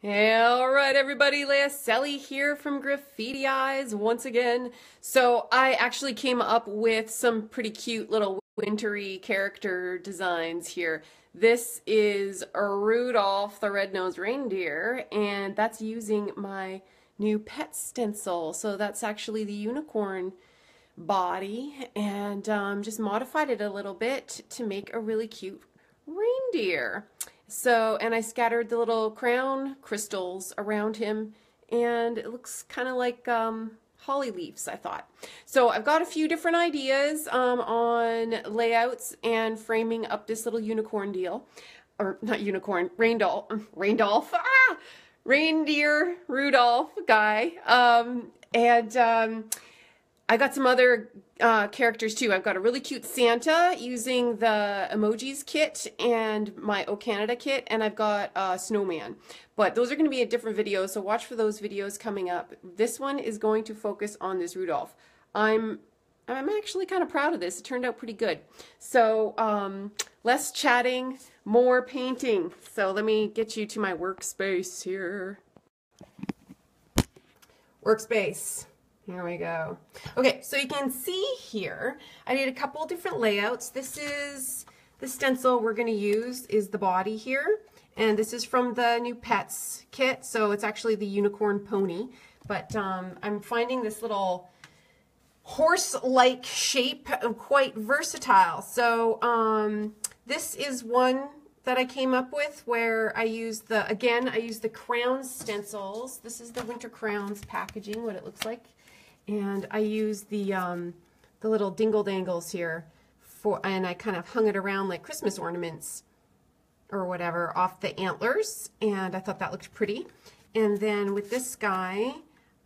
All right, everybody, Leah Selly here from GraffitiEyes once again. So I actually came up with some pretty cute little wintry character designs here. This is a Rudolph the Red-Nosed Reindeer, and that's using my new pet stencil. So that's actually the unicorn body, and just modified it a little bit to make a really cute reindeer. So, and I scattered the little crown crystals around him, and it looks kind of like holly leaves, I thought. So I've got a few different ideas on layouts and framing up this little unicorn deal. Or not unicorn, Rudolph, reindeer, Rudolph guy. I got some other characters too. I've got a really cute Santa using the emojis kit and my O Canada kit, and I've got a snowman. But those are going to be a different video, so watch for those videos coming up. This one is going to focus on this Rudolph. I'm actually kind of proud of this. It turned out pretty good. So less chatting, more painting. So let me get you to my workspace here. Workspace. Here we go. Okay, so you can see here, I did a couple different layouts. This is the stencil we're going to use is the body here. And this is from the new Pets kit, so it's actually the unicorn pony. But I'm finding this little horse-like shape quite versatile. So this is one that I came up with where I used the Crowns stencils. This is the Winter Crowns packaging, what it looks like. And I used the little dingle dangles here and I kind of hung it around like Christmas ornaments or whatever off the antlers, and I thought that looked pretty. And then with this guy,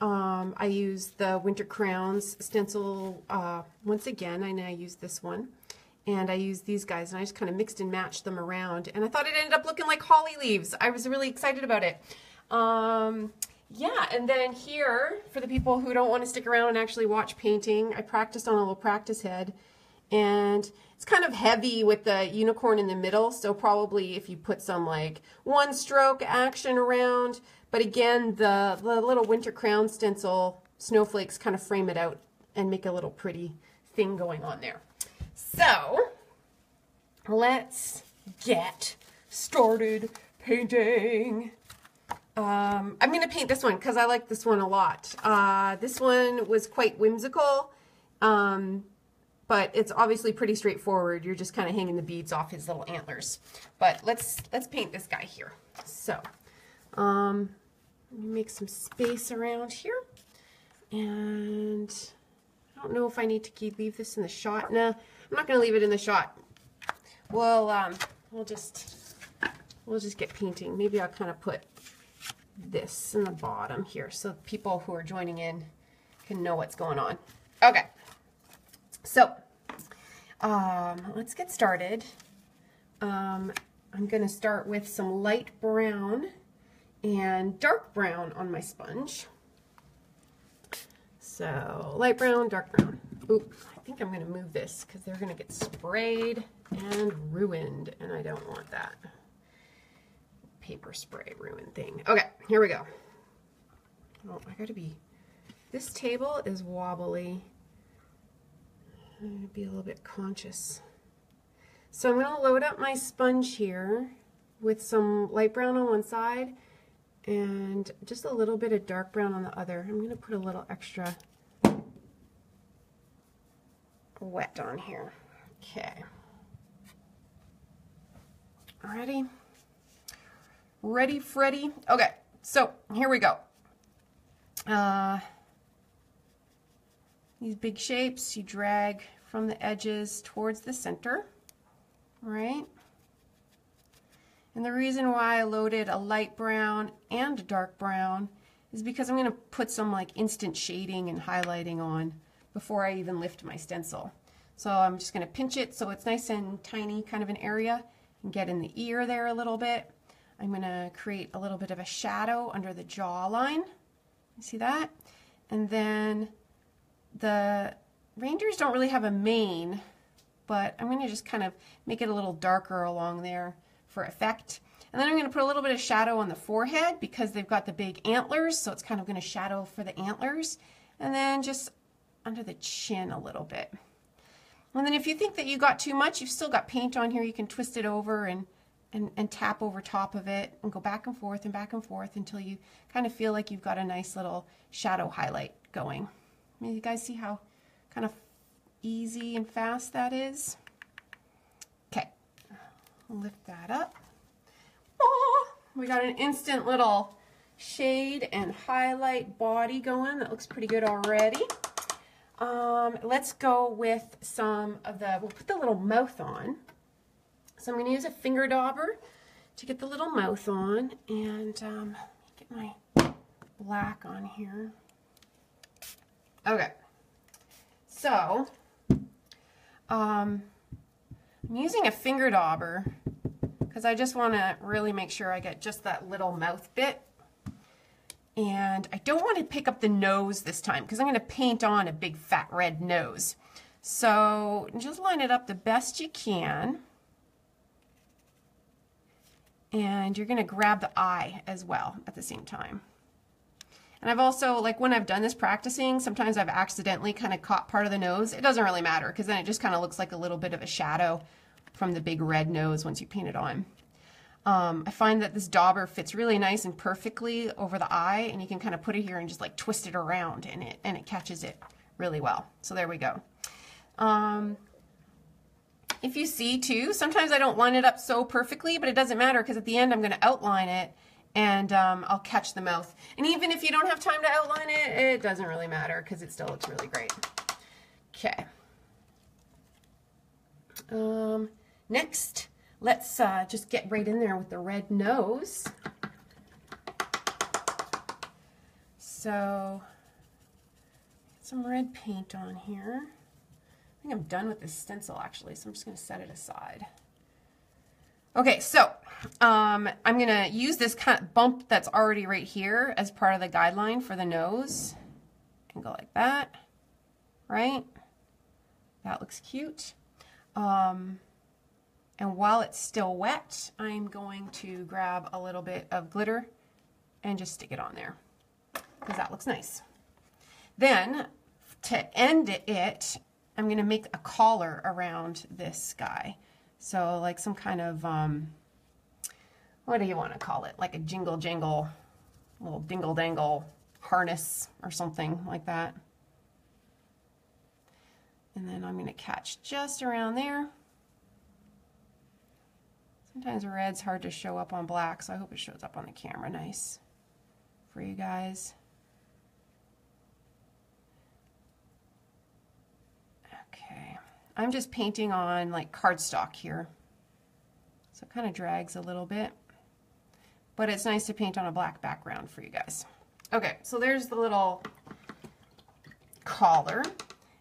I used the Winter Crowns stencil once again, and I used this one. And I used these guys, and I just kind of mixed and matched them around, and I thought it ended up looking like holly leaves. I was really excited about it. Yeah, and then here, for the people who don't want to stick around and actually watch painting, I practiced on a little practice head, and it's kind of heavy with the unicorn in the middle, so probably if you put some like one stroke action around, but again, the little Winter Crown stencil snowflakes kind of frame it out and make a little pretty thing going on there. So, let's get started painting. I'm going to paint this one because I like this one a lot. This one was quite whimsical, but it's obviously pretty straightforward. You're just kind of hanging the beads off his little antlers. But let's paint this guy here. So, let me make some space around here. And I don't know if I need to leave this in the shot. No, I'm not going to leave it in the shot. We'll just get painting. Maybe I'll kind of put this in the bottom here so people who are joining in can know what's going on. Okay, so let's get started. I'm going to start with some light brown and dark brown on my sponge. So light brown, dark brown. Oop, I think I'm going to move this because they're going to get sprayed and ruined, and I don't want that. Paper spray ruin thing. Okay, here we go. Oh, I gotta be, this table is wobbly. I'm gonna be a little bit conscious. So I'm gonna load up my sponge here with some light brown on one side and just a little bit of dark brown on the other. I'm gonna put a little extra wet on here. Okay. Alrighty. Ready, Freddy? Okay, so here we go. These big shapes you drag from the edges towards the center, right? And the reason why I loaded a light brown and a dark brown is because I'm going to put some like instant shading and highlighting on before I even lift my stencil. So I'm just going to pinch it so it's nice and tiny kind of an area and get in the ear there a little bit. I'm going to create a little bit of a shadow under the jawline. You see that? And then the reindeers don't really have a mane, but I'm going to just kind of make it a little darker along there for effect. And then I'm going to put a little bit of shadow on the forehead because they've got the big antlers, so it's kind of going to shadow for the antlers. And then just under the chin a little bit. And then if you think that you got too much, you've still got paint on here, you can twist it over and tap over top of it and go back and forth until you kind of feel like you've got a nice little shadow highlight going. I mean, you guys see how kind of easy and fast that is? Okay, lift that up. Oh, we got an instant little shade and highlight body going. That looks pretty good already. Let's go with some of the, we'll put the little mouth on. So I'm going to use a finger dauber to get the little mouth on, and get my black on here. Okay, so I'm using a finger dauber because I just want to really make sure I get just that little mouth bit. And I don't want to pick up the nose this time because I'm going to paint on a big fat red nose. So just line it up the best you can. And you're going to grab the eye as well at the same time. And I've also, like when I've done this practicing, sometimes I've accidentally kind of caught part of the nose. It doesn't really matter because then it just kind of looks like a little bit of a shadow from the big red nose once you paint it on. I find that this dauber fits really nice and perfectly over the eye, and you can kind of put it here and just like twist it around and it catches it really well. So there we go. If you see too, sometimes I don't line it up so perfectly, but it doesn't matter because at the end I'm going to outline it and I'll catch the mouth. And even if you don't have time to outline it, it doesn't really matter because it still looks really great. Okay. Next, let's just get right in there with the red nose. So, get some red paint on here. I think I'm done with this stencil actually, so I'm just going to set it aside. Okay, so I'm going to use this kind of bump that's already right here as part of the guideline for the nose. And go like that, right? That looks cute. And while it's still wet, I'm going to grab a little bit of glitter and just stick it on there because that looks nice. Then to end it, I'm going to make a collar around this guy. So like some kind of, what do you want to call it? Like a jingle jangle, little dingle dangle harness or something like that. And then I'm going to catch just around there. Sometimes red's hard to show up on black, so I hope it shows up on the camera nice for you guys. Okay, I'm just painting on like cardstock here, so it kind of drags a little bit, but it's nice to paint on a black background for you guys. Okay, so there's the little collar,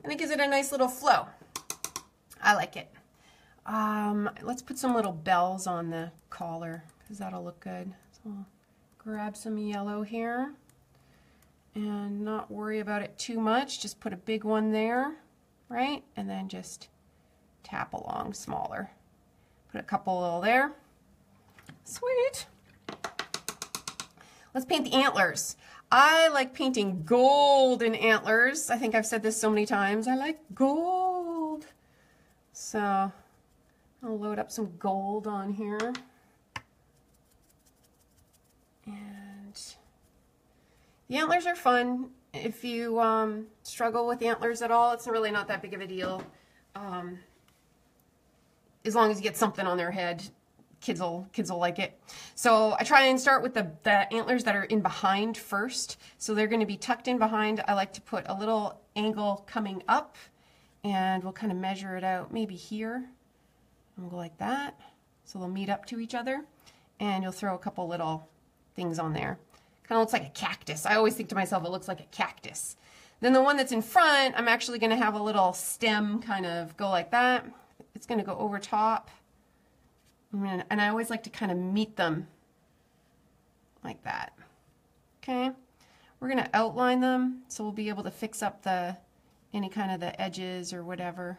and it gives it a nice little flow. I like it. Let's put some little bells on the collar because that'll look good. So I'll grab some yellow here and not worry about it too much. Just put a big one there, right? And then just tap along smaller. Put a couple little there. Sweet. Let's paint the antlers. I like painting gold in antlers. I think I've said this so many times. I like gold. So I'll load up some gold on here. And the antlers are fun. If you struggle with antlers at all, it's really not that big of a deal. As long as you get something on their head, kids will like it. So I try and start with the antlers that are in behind first. So they're going to be tucked in behind. I like to put a little angle coming up, and we'll kind of measure it out maybe here. And we'll go like that. So they'll meet up to each other, and you'll throw a couple little things on there. Kind of looks like a cactus. I always think to myself it looks like a cactus. Then the one that's in front, I'm actually going to have a little stem kind of go like that. It's going to go over top. And I always like to kind of meet them like that. Okay, we're going to outline them so we'll be able to fix up any kind of the edges or whatever.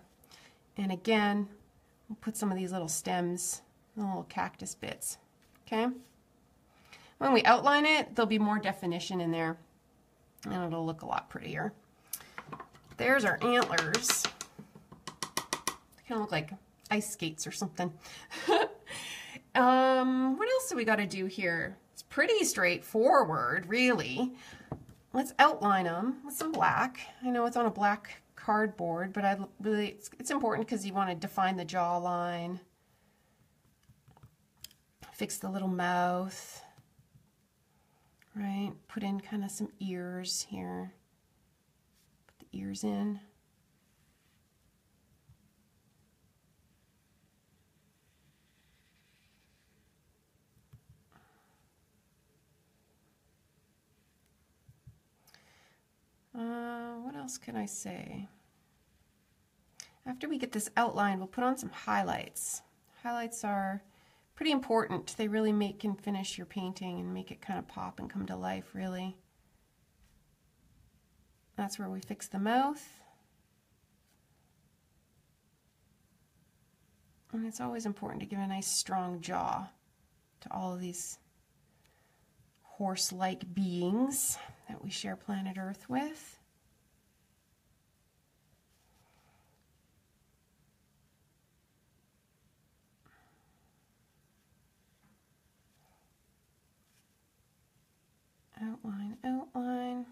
And again, we'll put some of these little stems, little cactus bits. okay? When we outline it, there'll be more definition in there, and it'll look a lot prettier. There's our antlers. They kind of look like ice skates or something. What else do we got to do here? It's pretty straightforward, really. Let's outline them with some black. I know it's on a black cardboard, but it's important because you want to define the jawline, fix the little mouth, right? Put in kind of some ears here. Put the ears in. What else can I say? After we get this outline, we'll put on some highlights. Highlights are pretty important. They really make and finish your painting and make it kind of pop and come to life, really. That's where we fix the mouth. And it's always important to give a nice strong jaw to all of these horse-like beings that we share planet Earth with. Outline, outline.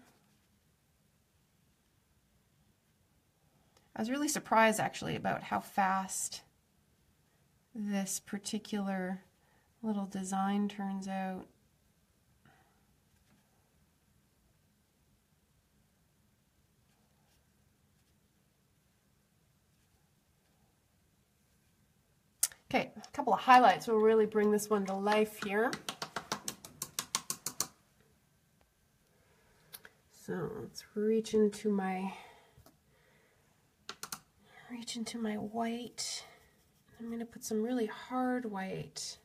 I was really surprised actually about how fast this particular little design turns out. Okay, a couple of highlights will really bring this one to life here. So let's reach into my white. I'm going to put some really hard white.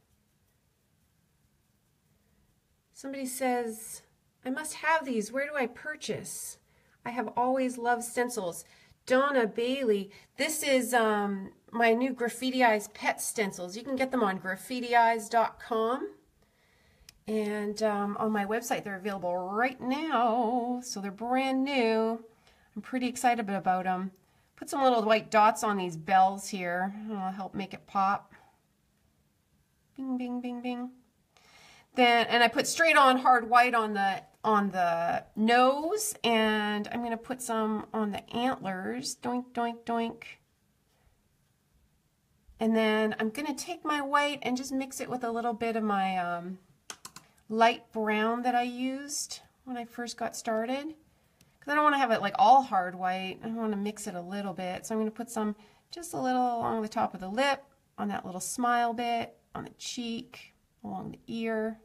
Somebody says, I must have these. Where do I purchase? I have always loved stencils. Donna Bailey, this is my new GraffitiEyes pet stencils. You can get them on graffitieyes.com. And on my website, they're available right now. So they're brand new. I'm pretty excited about them. Put some little white dots on these bells here. It'll help make it pop. Bing, bing, bing, bing. And I put straight on hard white on the nose, and I'm going to put some on the antlers. Doink, doink, doink. And then I'm going to take my white and just mix it with a little bit of my light brown that I used when I first got started. Because I don't want to have it like all hard white. I want to mix it a little bit. So I'm going to put some, just a little along the top of the lip, on that little smile bit, on the cheek, along the ear.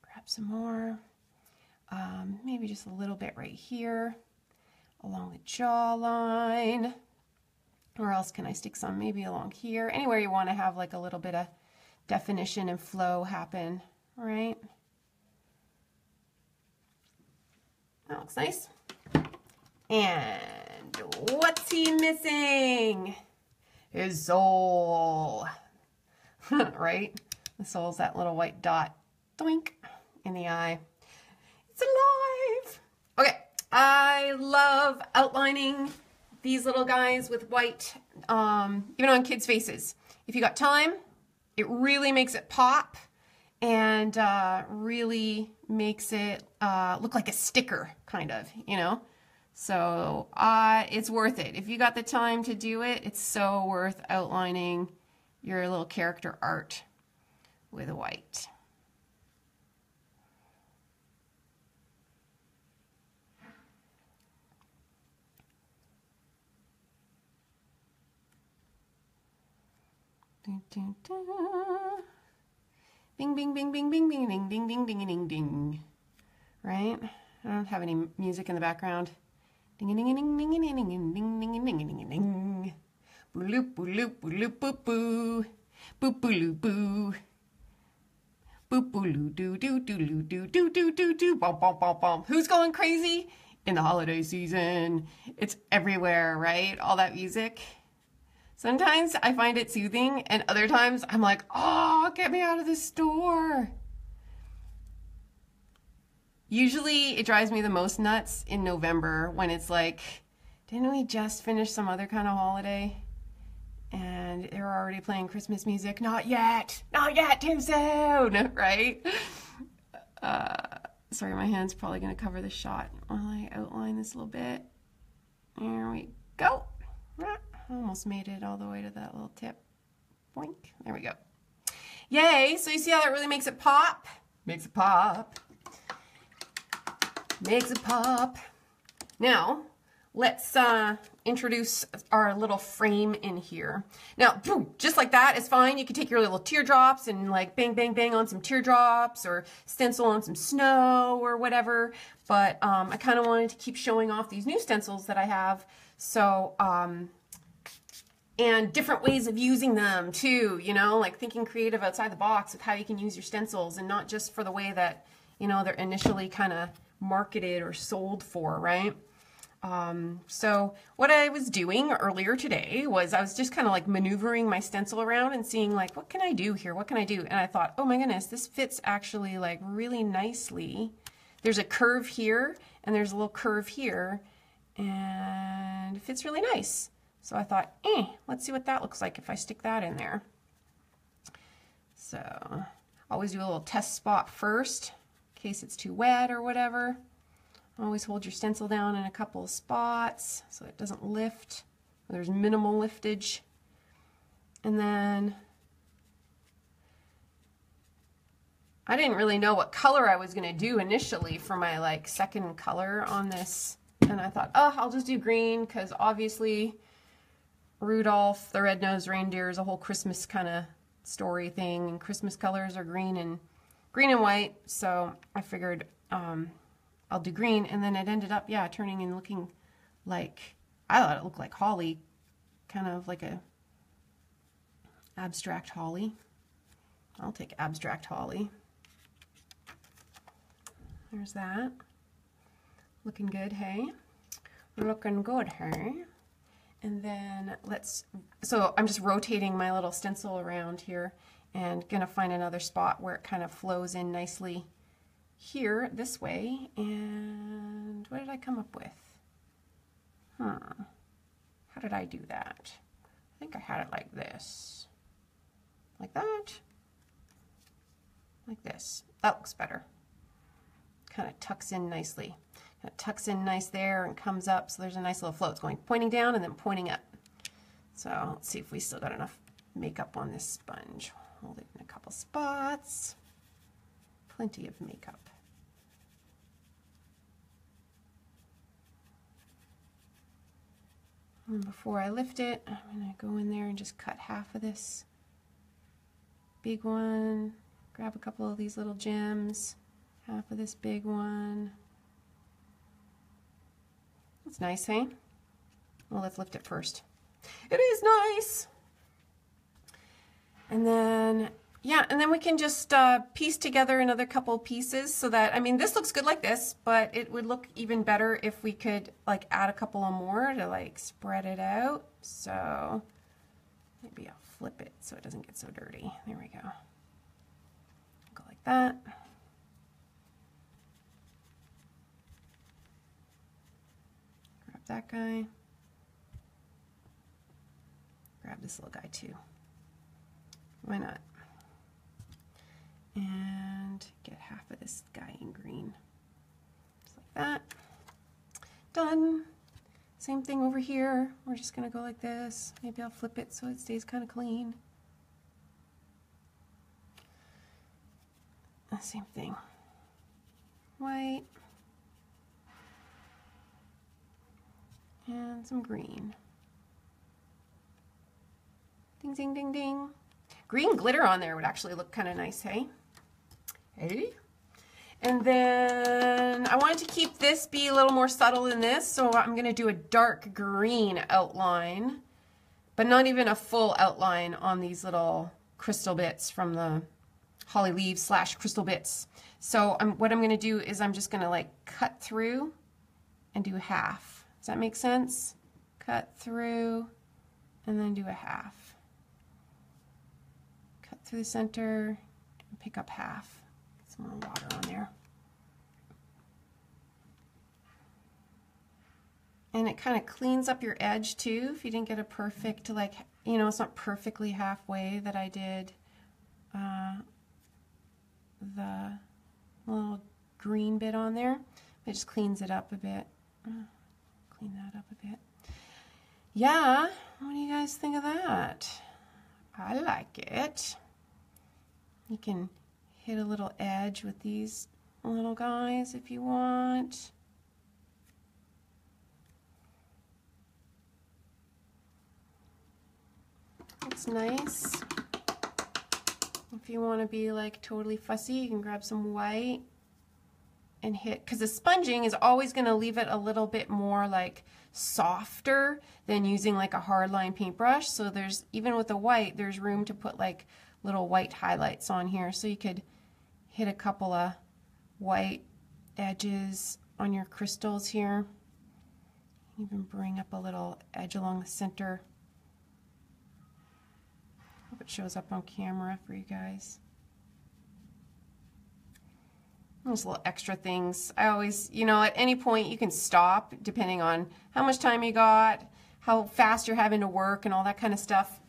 Grab some more. Maybe just a little bit right here, along the jawline. Where else can I stick some? Maybe along here. Anywhere you want to have like a little bit of definition and flow happen, right? That looks nice. And what's he missing? His soul. Right? The soul's that little white dot, doink, in the eye. It's alive. Okay, I love outlining these little guys with white, even on kids' faces. If you got time, it really makes it pop and really makes it look like a sticker, kind of, you know? So it's worth it. If you got the time to do it, it's so worth outlining your little character art with white. Bing, bing, bing, bing, bing, bing, ding, ding, ding, ding, ding, ding. Right? I don't have any music in the background. Ding, ding, ding, ding, ding, ding, ding, ding, ding, ding, ding, ding. Boo, loop, boo, loop, boo, loop, boo, boo. Boo, boo, loo, boo. Boo, boo, loo, doo, doo, doo, loo, doo, doo, doo, doo, doo. Bum, bum, bum, bum. Who's going crazy in the holiday season? It's everywhere, right? All that music. Sometimes I find it soothing, and other times I'm like, oh, get me out of this store. Usually it drives me the most nuts in November when it's like, didn't we just finish some other kind of holiday? And they're already playing Christmas music. Not yet, too soon, right? Sorry, my hand's probably gonna cover the shot while I outline this a little bit. There we go. Almost made it all the way to that little tip. Boink. There we go. Yay! So you see how that really makes it pop? Makes it pop. Makes it pop. Now, let's introduce our little frame in here. Now, boom, just like that is fine. You can take your little teardrops and like bang, bang, bang on some teardrops or stencil on some snow or whatever. But I kind of wanted to keep showing off these new stencils that I have. So, and different ways of using them too, you know, like thinking creative outside the box with how you can use your stencils and not just for the way that, you know, they're initially kind of marketed or sold for, right? So what I was doing earlier today was I was just kind of like maneuvering my stencil around and seeing like, what can I do here? What can I do? And I thought, oh my goodness, this fits actually like really nicely. There's a curve here and there's a little curve here and it fits really nice. So I thought, let's see what that looks like if I stick that in there. So always do a little test spot first in case it's too wet or whatever. Always hold your stencil down in a couple of spots so it doesn't lift. There's minimal liftage. And then I didn't really know what color I was going to do initially for my like second color on this. And I thought, oh, I'll just do green because obviously Rudolph the Red-Nosed Reindeer is a whole Christmas kind of story thing, and Christmas colors are green and white. So I figured I'll do green, and then it ended up, yeah, turning and looking like, I thought it looked like holly, kind of like a abstract holly. I'll take abstract holly. There's that. Looking good, hey? Looking good, hey? And then so I'm just rotating my little stencil around here and gonna find another spot where it kind of flows in nicely here this way. And what did I come up with? How did I do that? I think I had it like this. Like that. Like this. That looks better. Kind of tucks in nicely. It tucks in nice there and comes up, so there's a nice little flow. It's going pointing down and then pointing up. So let's see if we still got enough makeup on this sponge. Hold it in a couple spots. Plenty of makeup. And before I lift it, I'm going to go in there and just cut half of this big one. Grab a couple of these little gems. Half of this big one. It's nice, hey? Well, let's lift it first. It is nice. And then, yeah, and then we can just piece together another couple pieces so that, I mean, this looks good like this, but it would look even better if we could like add a couple of more to like spread it out. So maybe I'll flip it so it doesn't get so dirty. There we go. Go like that. That guy. Grab this little guy too. Why not? And get half of this guy in green. Just like that. Done. Same thing over here. We're just going to go like this. Maybe I'll flip it so it stays kind of clean. Same thing. White. And some green. Ding, ding, ding, ding. Green glitter on there would actually look kind of nice, hey? Hey? And then I wanted to keep this be a little more subtle than this, so I'm going to do a dark green outline, but not even a full outline on these little crystal bits from the holly leaves / crystal bits. So what I'm going to do is I'm just going to like cut through and do half. Does that make sense? Cut through and then do a half. Cut through the center and pick up half. Get some more water on there. And it kind of cleans up your edge too if you didn't get a perfect, like, you know, it's not perfectly halfway that I did the little green bit on there. It just cleans it up a bit. Clean that up a bit. Yeah, what do you guys think of that? I like it. You can hit a little edge with these little guys if you want. It's nice. If you want to be like totally fussy, you can grab some white and hit, because the sponging is always going to leave it a little bit more like softer than using like a hardline paintbrush. So there's, even with the white, there's room to put like little white highlights on here. So you could hit a couple of white edges on your crystals here. Even bring up a little edge along the center. Hope it shows up on camera for you guys. Those little extra things. I always, you know, at any point you can stop depending on how much time you got, how fast you're having to work and all that kind of stuff.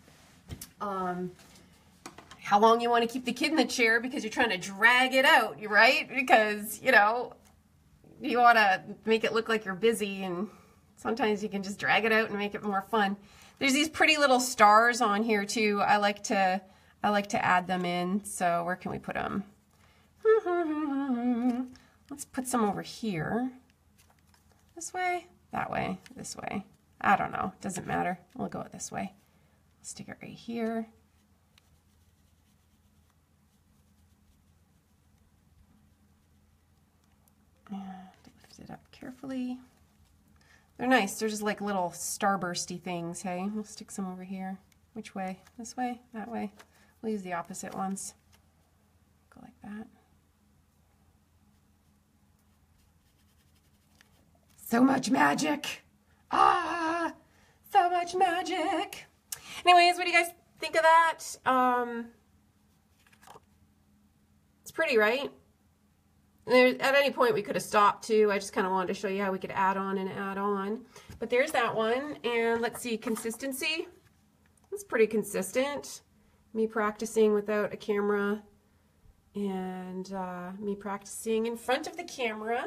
How long you want to keep the kid in the chair because you're trying to drag it out, right? Because, you know, you want to make it look like you're busy, and sometimes you can just drag it out and make it more fun. There's these pretty little stars on here too. I like to add them in. So where can we put them? Let's put some over here. This way, that way, this way. I don't know. Doesn't matter. We'll go it this way. Stick it right here. And lift it up carefully. They're nice. They're just like little starbursty things, hey? We'll stick some over here. Which way? This way? That way? We'll use the opposite ones. Go like that. So much magic! Ah! So much magic! Anyways, what do you guys think of that? It's pretty, right? At any point we could have stopped too. I just kind of wanted to show you how we could add on and add on. But there's that one. And let's see, consistency. It's pretty consistent. Me practicing without a camera and me practicing in front of the camera.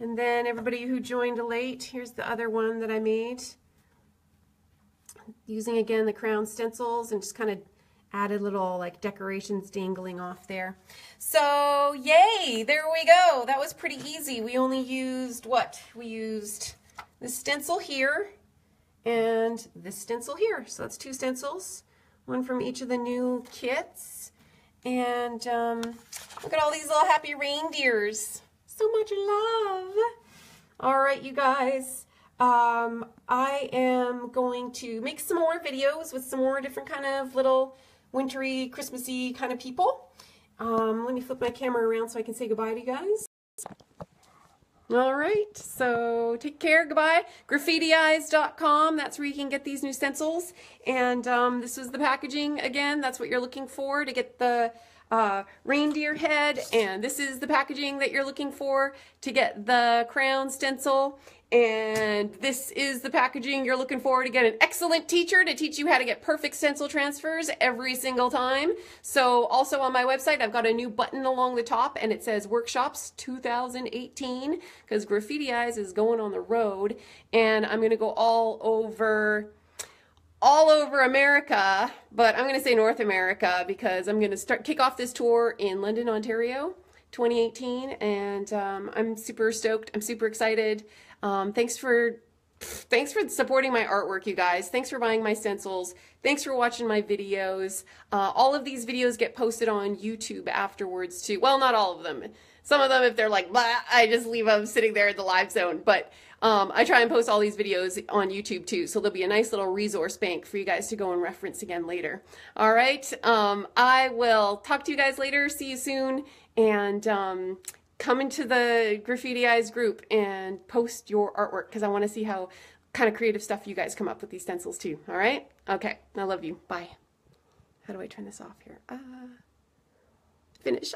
And then everybody who joined late, here's the other one that I made. Using again the crown stencils and just kind of added little like decorations dangling off there. So yay, there we go. That was pretty easy. We only used what? We used this stencil here and this stencil here. So that's 2 stencils, one from each of the new kits. And look at all these little happy reindeers. So much love. All right, you guys. I am going to make some more videos with some more different kind of little wintry, Christmassy kind of people. Let me flip my camera around so I can say goodbye to you guys. All right, so take care, goodbye. GraffitiEyes.com, that's where you can get these new stencils. And this is the packaging again. That's what you're looking for to get the reindeer head, and this is the packaging that you're looking for to get the crown stencil, and this is the packaging you're looking for to get an excellent teacher to teach you how to get perfect stencil transfers every single time. So also on my website I've got a new button along the top and it says Workshops 2018 because Graffiti Eyes is going on the road, and I'm going to go all over America, but I'm going to say North America because I'm going to kick off this tour in London, Ontario, 2018, and I'm super stoked. I'm super excited. Thanks for supporting my artwork, you guys. Thanks for buying my stencils. Thanks for watching my videos. All of these videos get posted on YouTube afterwards too. Well, not all of them. Some of them, if they're like, blah, I just leave them sitting there in the live zone. But I try and post all these videos on YouTube too, so there'll be a nice little resource bank for you guys to go and reference again later. All right, I will talk to you guys later. See you soon, and come into the Graffiti Eyes group and post your artwork because I want to see how kind of creative stuff you guys come up with these stencils too. All right? Okay. I love you. Bye. How do I turn this off here? Finish.